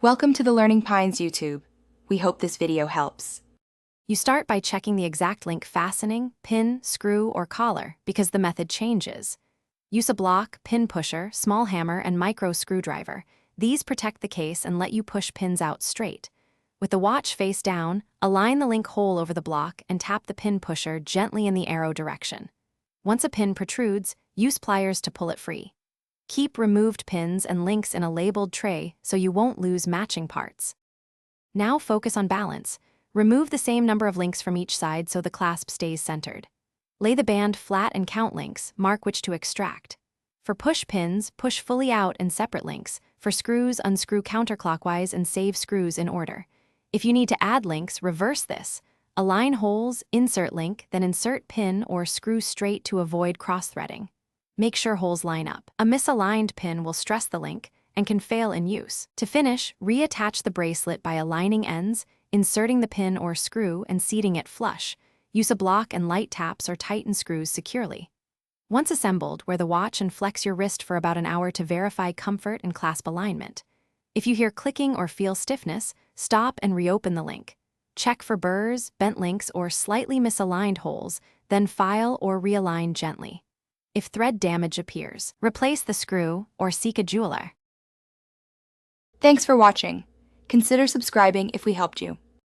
Welcome to the Learning Pines YouTube. We hope this video helps. You start by checking the exact link fastening, pin, screw, or collar because the method changes. Use a block, pin pusher, small hammer, and micro screwdriver. These protect the case and let you push pins out straight. With the watch face down, align the link hole over the block and tap the pin pusher gently in the arrow direction. Once a pin protrudes, use pliers to pull it free. Keep removed pins and links in a labeled tray so you won't lose matching parts. Now focus on balance. Remove the same number of links from each side so the clasp stays centered. Lay the band flat and count links, mark which to extract. For push pins, push fully out and separate links. For screws, unscrew counterclockwise and save screws in order. If you need to add links, reverse this. Align holes, insert link, then insert pin or screw straight to avoid cross-threading. Make sure holes line up. A misaligned pin will stress the link and can fail in use. To finish, reattach the bracelet by aligning ends, inserting the pin or screw, and seating it flush. Use a block and light taps or tighten screws securely. Once assembled, wear the watch and flex your wrist for about an hour to verify comfort and clasp alignment. If you hear clicking or feel stiffness, stop and reopen the link. Check for burrs, bent links, or slightly misaligned holes, then file or realign gently. If thread damage appears, replace the screw or seek a jeweler. Thanks for watching. Consider subscribing if we helped you.